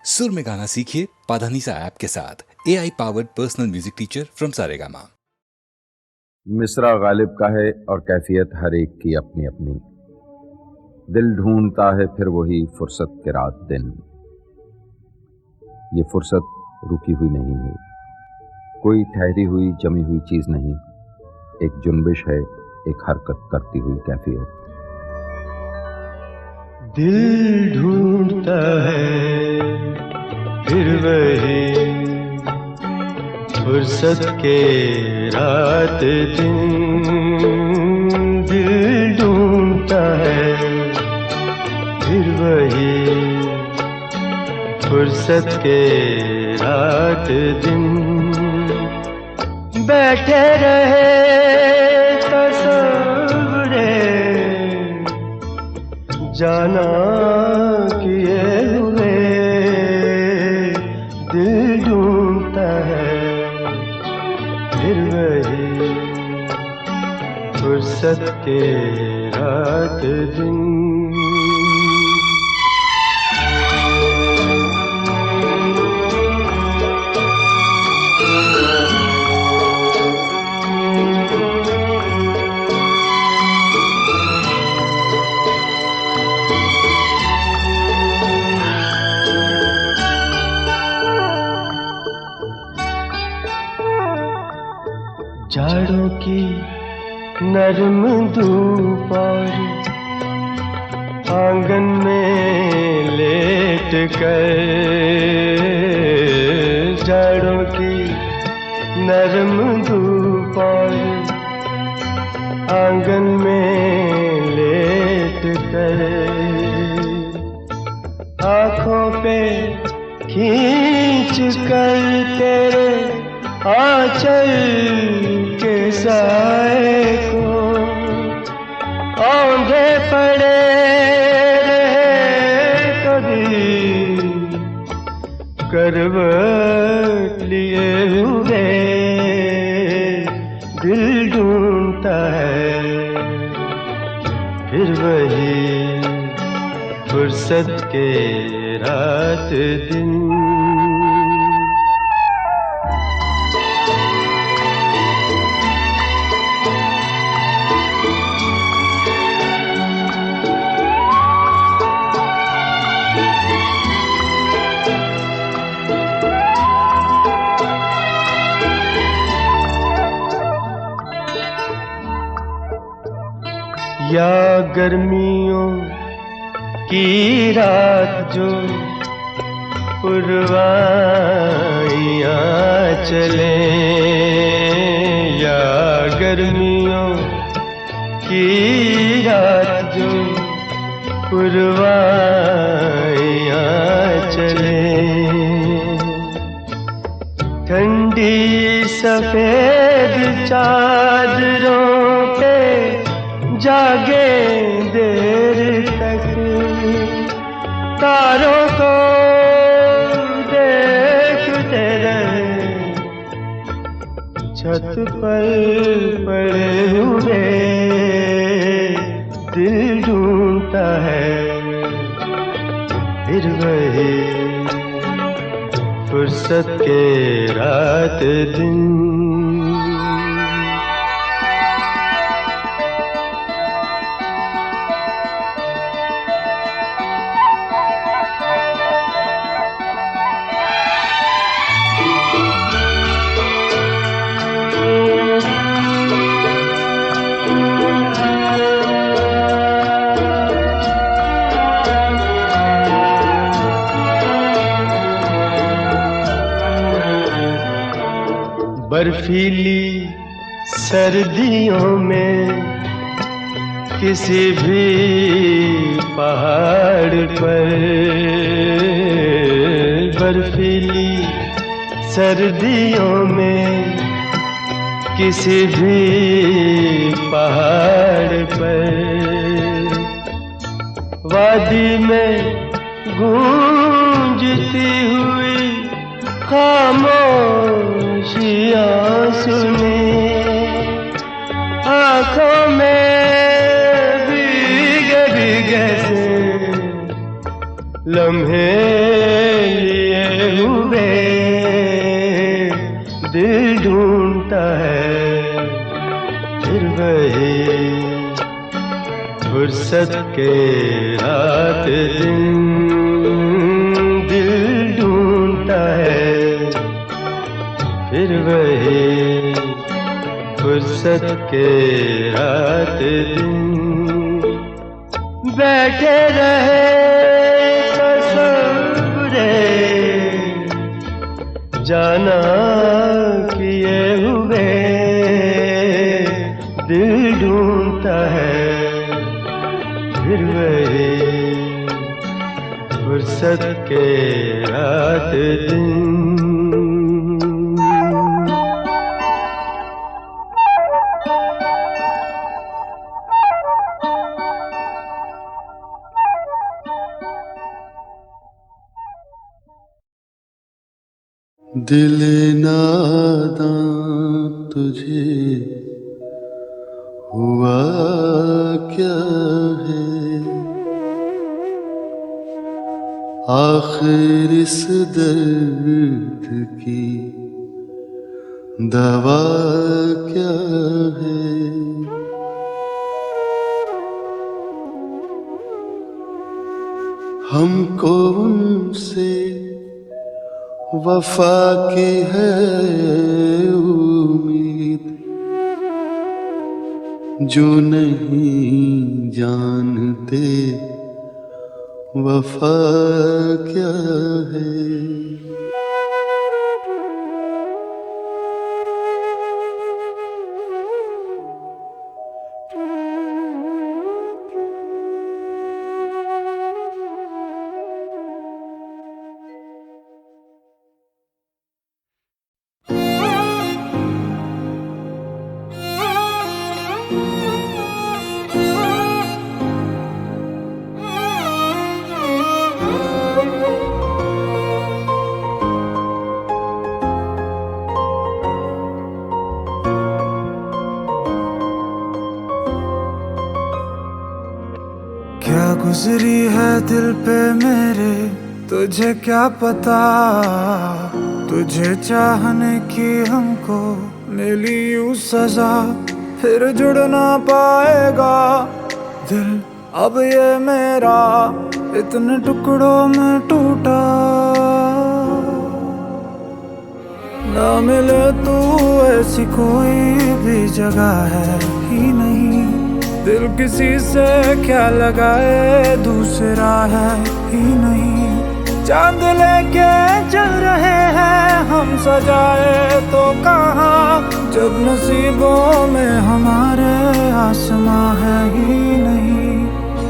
सुर में गाना सीखिए पाधानीसा ऐप के साथ। AI powered personal music teacher from Saregama. मिसरा गालिब का है और कैफियत हर एक की अपनी अपनी। दिल ढूंढता है फिर वही फुर्सत के रात दिन। ये फुर्सत रुकी हुई नहीं है, कोई ठहरी हुई जमी हुई चीज नहीं, एक जुनबिश है, एक हरकत करती हुई कैफियत। दिल ढूंढता है फिर वही फुर्सत के रात दिन। दिल ढूंढता है फिर वही फुर्सत के रात दिन। बैठे रहे तस्वुरे जाना किए हुए। दिल ढूंढता है फिर वही फुर्सत के रात दिन। जाड़ों की नरम धूप और आंगन में लेट कर। जाड़ों की नरम धूप और आंगन में लेट कर। आँखों पे खींच कर तेरे आंचल के साए को औंधे पड़े रहे कभी करवट लिए हुए। दिल ढूंढता है फिर वही फुर्सत के रात दिन। या गर्मियों की रात जो पुरवाइयाँ चले। या गर्मियों की रात जो पुरवाइयाँ चले। ठंडी सफेद चादरों पे जागे देर तक। तारों को देखते रहे छत पर पड़े हुए। दिल ढूंढता है फिर वही फुर्सत के रात दिन। बर्फीली सर्दियों में किसी भी पहाड़ पर। बर्फीली सर्दियों में किसी भी पहाड़ पर। वादी में गूंजती हुई खामोशियाँ सुने। आँखों में भीगे भीगे से लम्हे हुए दिल ढूंढता है फिर वही फुर्सत के रात दिन दिल ढूंढता है फिर वही फुर्सत के रात दिन बैठे रहे तसव्वुरे जाना किए हुए दिल ढूंढता है फिर वही फुर्सत के रात दिन दिल नादां तुझे हुआ क्या है, आखिर इस दर्द की दवा क्या है। हमको उनसे वफा की है उम्मीद, जो नहीं जानते वफा क्या है। क्या गुजरी है दिल पे मेरे तुझे क्या पता, तुझे चाहने की हमको मिली यूं सजा, फिर जुड़ ना पाएगा दिल अब ये मेरा, इतने टुकड़ों में टूटा। ना मिले तू ऐसी कोई भी जगह है ही नहीं, दिल किसी से क्या लगाए दूसरा है ही नहीं। चांद लेके चल रहे हैं हम सजाए तो कहाँ, जब नसीबों में हमारे आसमां है ही नहीं।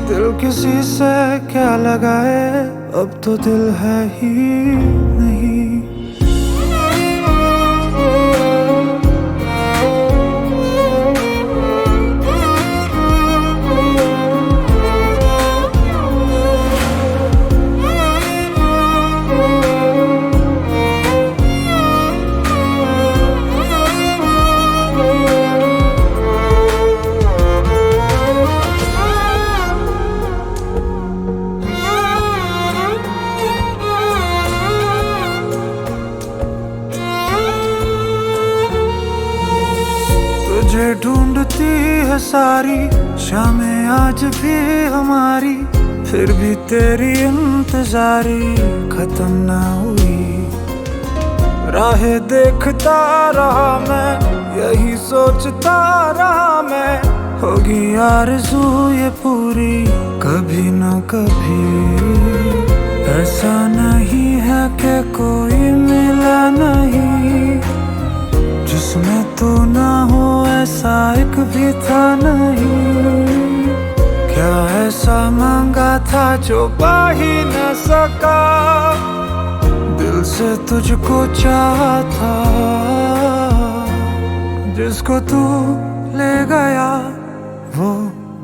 दिल किसी से क्या लगाए अब तो दिल है ही नहीं। तुझे ढूंढती है सारी शामें आज भी हमारी, फिर भी तेरी इंतजारी खत्म ना हुई। राहें देखता रहा मैं, यही सोचता रहा मैं, होगी आरज़ू ये पूरी कभी न कभी। ऐसा नहीं है कि कोई मिला नहीं, जिसमें तू ना हो ऐसा एक भी था नहीं। क्या ऐसा मांगा था जो पा ही न सका, दिल से तुझको चाहा था, जिसको तू ले गया वो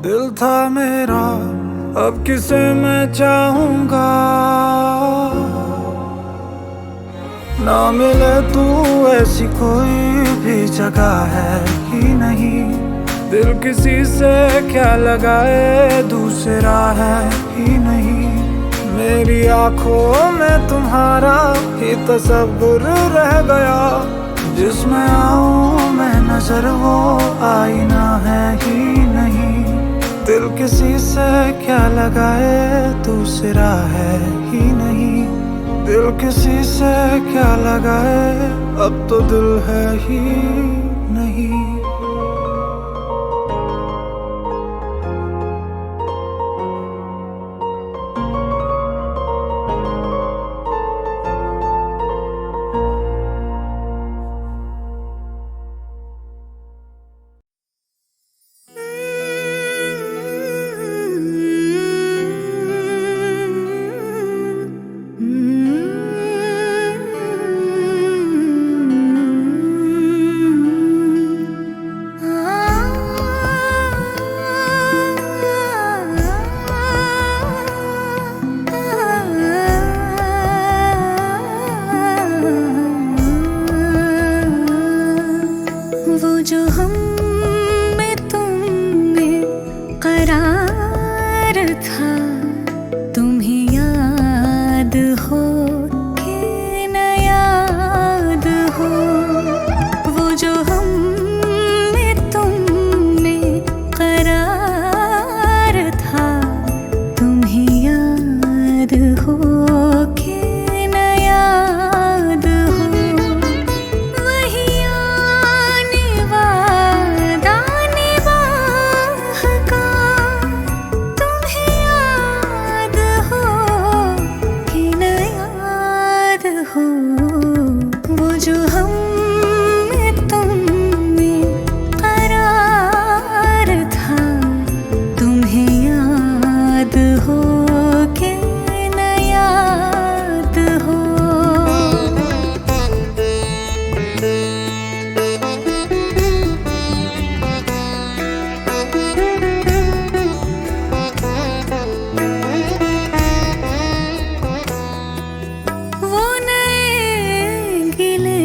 दिल था मेरा, अब किसे मैं चाहूँगा। ना मिले तू ऐसी कोई भी जगह है ही नहीं, दिल किसी से क्या लगाए दूसरा है ही नहीं। मेरी आँखों में तुम्हारा खाली तसव्वुर रह गया, जिसमें आऊं मैं नजर वो आईना है ही नहीं। दिल किसी से क्या लगाए दूसरा है ही नहीं। दिल किसी से क्या लगाए, अब तो दिल है ही नहीं। वो जो हम में तुम में करार था, तुम्हें याद हो कि न याद हो। वो जो हम में तुम में करार था, तुम्हें याद हो कि न याद हो। वो जो हम में तुम में करार था, तुम्हें याद हो कि न याद हो। वो नए गिले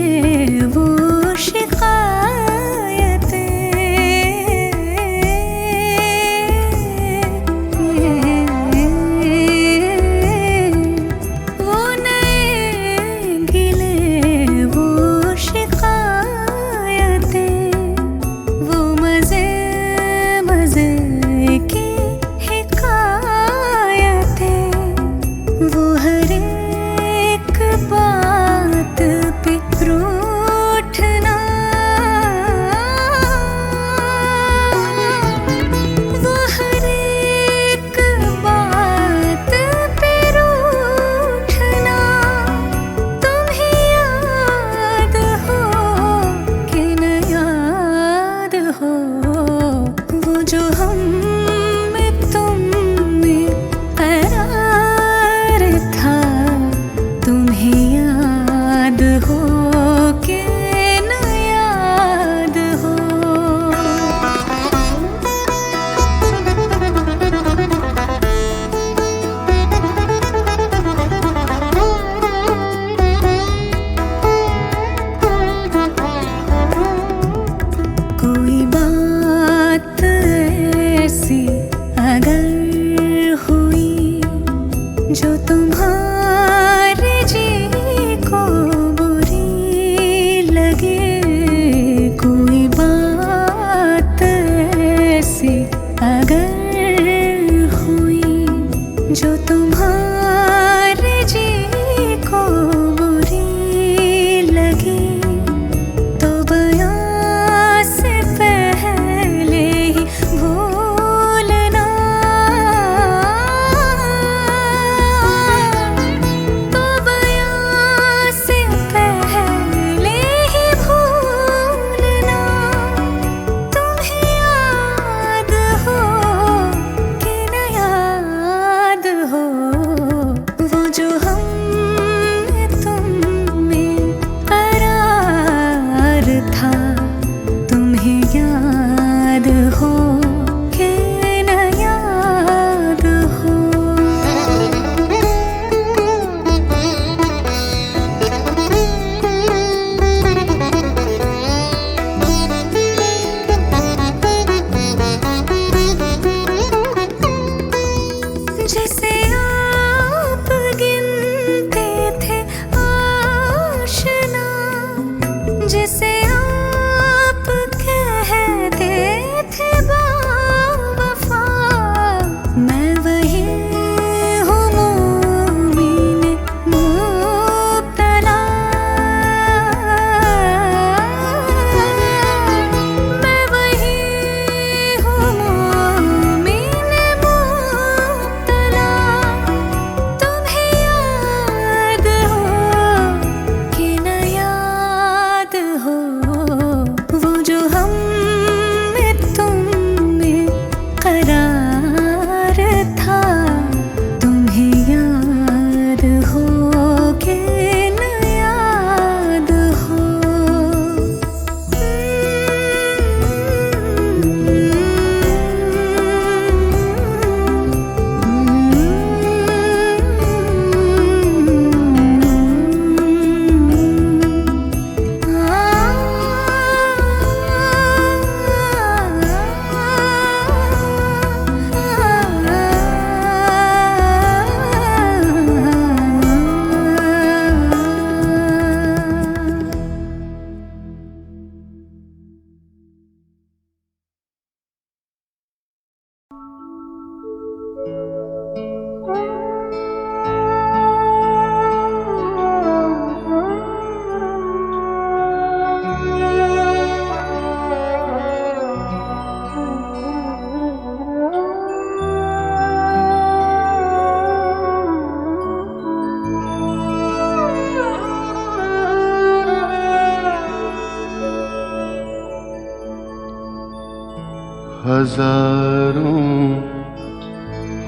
हजारों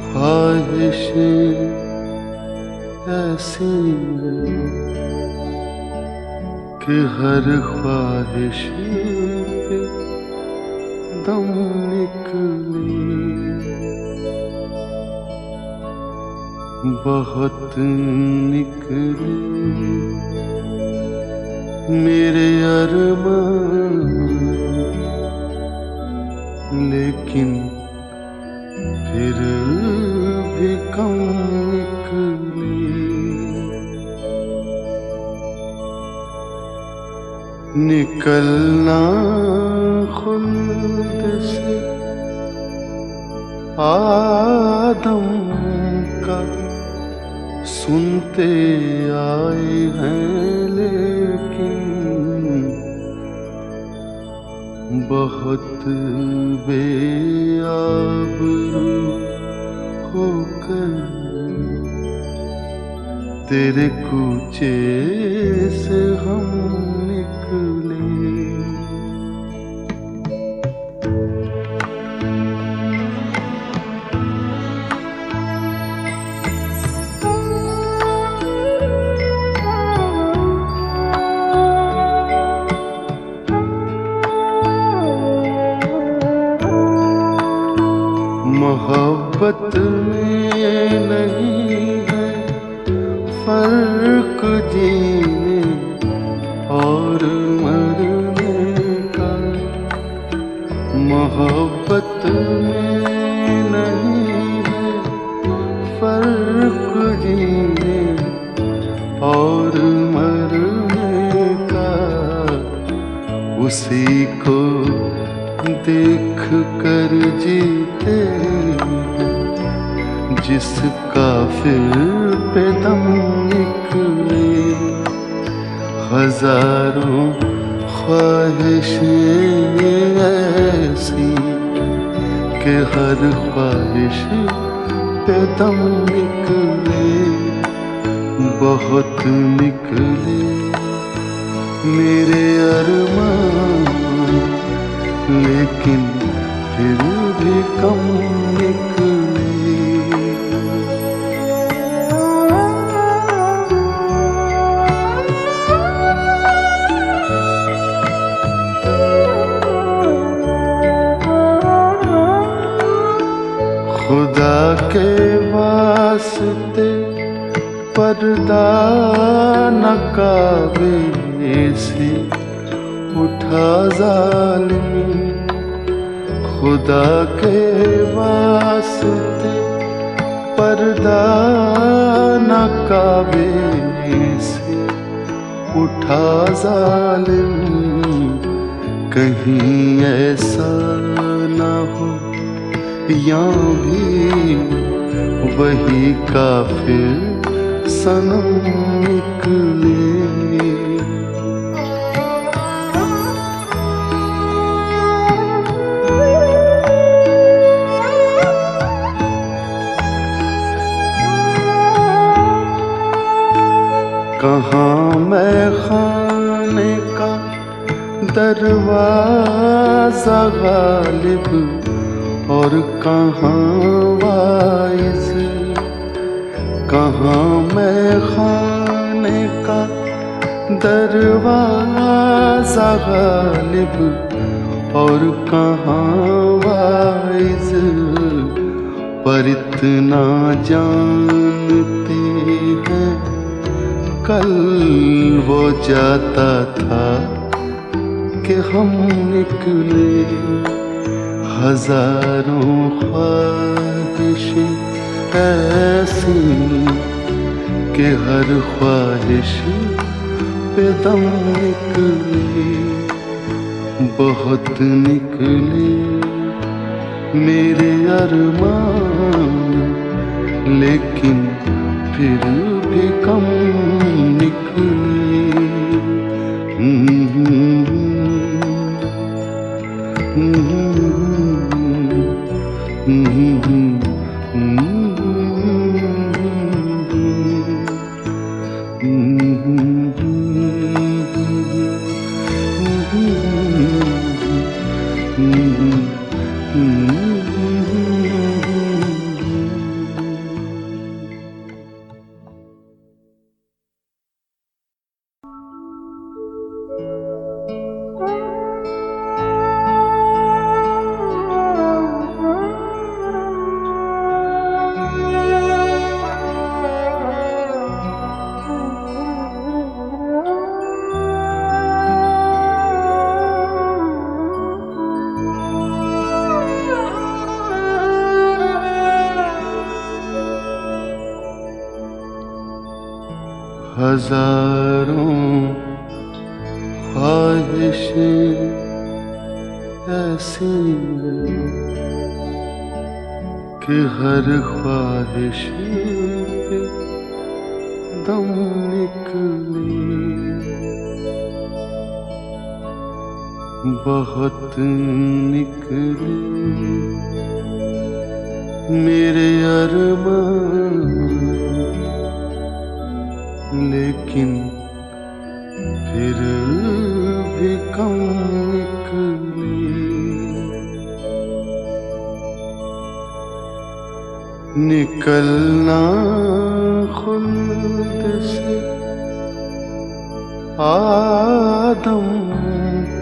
ख्वाहिशें ऐसी कि हर ख्वाहिश पे दम निकले, बहुत निकले मेरे अरमान, लेकिन फिर भी कम निकले। निकलना खुल्द से आदम का सुनते आए हैं, लेकिन बहुत बेआबरू होकर तेरे कूचे से हम निकले। मोहब्बत में नहीं है फर्क जीने और मरने का, मोहब्बत में नहीं है फर्क जीने और मरने का। उसी को देख कर जीते जिसका फिर पे दम निकले। हजारों ख्वाहिशें ऐसी कि हर ख्वाहिश पे दम निकले, बहुत निकले मेरे अरमान, लेकिन फिर भी कम निकले। खुदा के वास्ते पर्दा न काबे से उठा जालिम, खुदा के वास्ते पर्दा न काबे से उठा जालिम। कहीं ऐसा न हो या भी वही काफिर सनम निकले। कहाँ मैं खाने का दरवाजा गालिब और कहाँ वाइज, कहाँ मैं खाने का दरवाजा गालिब और कहाँ वाइज। पर इतना जानते हैं कल वो जाता था कि हम निकले। हजारों ख्वाहिशें ऐसी कि हर ख्वाहिश पे दम निकले, बहुत निकले मेरे अरमान, लेकिन फिर भी कम निकले। हजारों ख्वाहिशें ऐसी कि हर ख्वाहिश पे दम निकले, बहुत निकले मेरे अरमान, लेकिन फिर भी कम निकले। निकलना खुल्द से आदम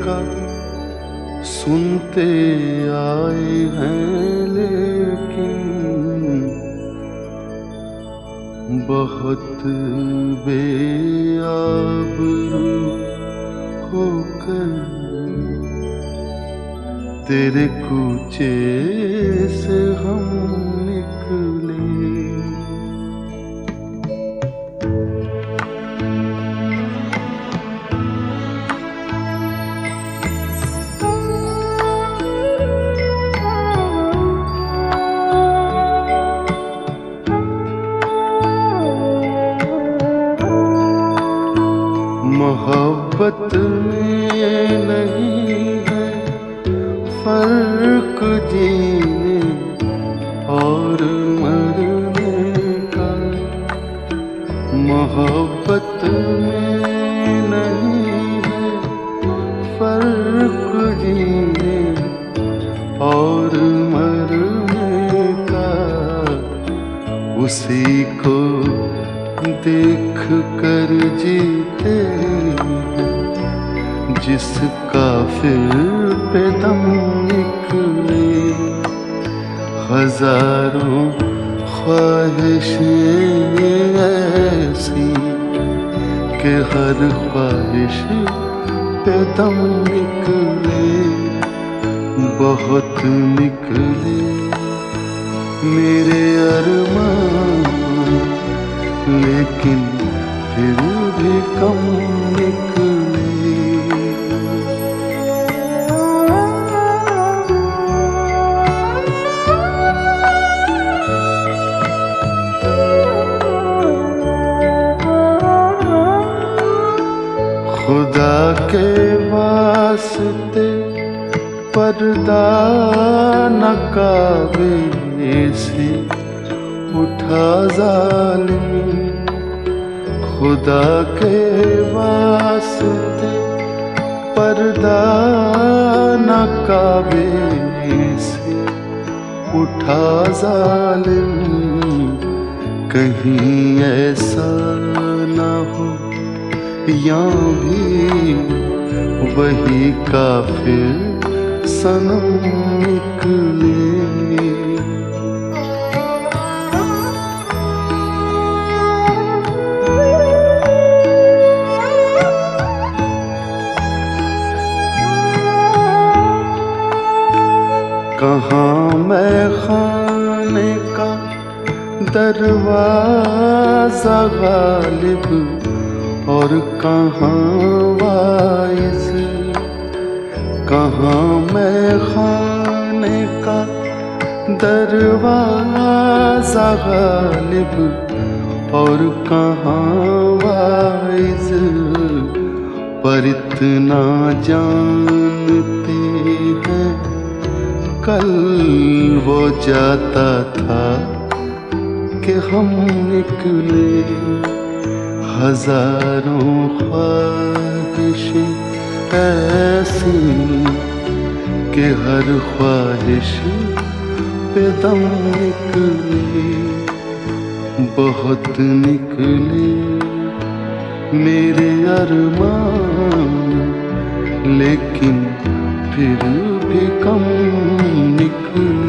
का सुनते आए हैं, लेकिन बहुत बेआबरू होकर तेरे कूचे से हम निकले। मोहब्बत में नहीं है फर्क जीने और मरने का, मोहब्बत में नहीं है फर्क जीने और मरने का। उसी को देख कर जीते जिसका फिर पे दम निकले। हजारों ख्वाहिशें ऐसी कि हर ख्वाहिश पे दम निकले, बहुत निकले मेरे अरमान, लेकिन फिर भी कम निकले। खुदा के वास्ते पर्दा न काबे से उठा जालिम, खुदा के वास्ते पर्दा न काबे से उठा जालिम। कहीं ऐसा न हो या भी वही काफिर सनम निकले। कहाँ मैं खाने का दरवाजा गालिब और कहाँ वाइज, कहाँ मैं खाने का दरवाजा गालिब और कहाँ वाइज। पर इतना जानते हैं कल वो जाता था कि हम निकले। हजारों ख्वाहिशें ऐसी कि हर ख्वाहिश पे दम निकले, बहुत निकले मेरे अरमान, लेकिन फिर भी कम निकले।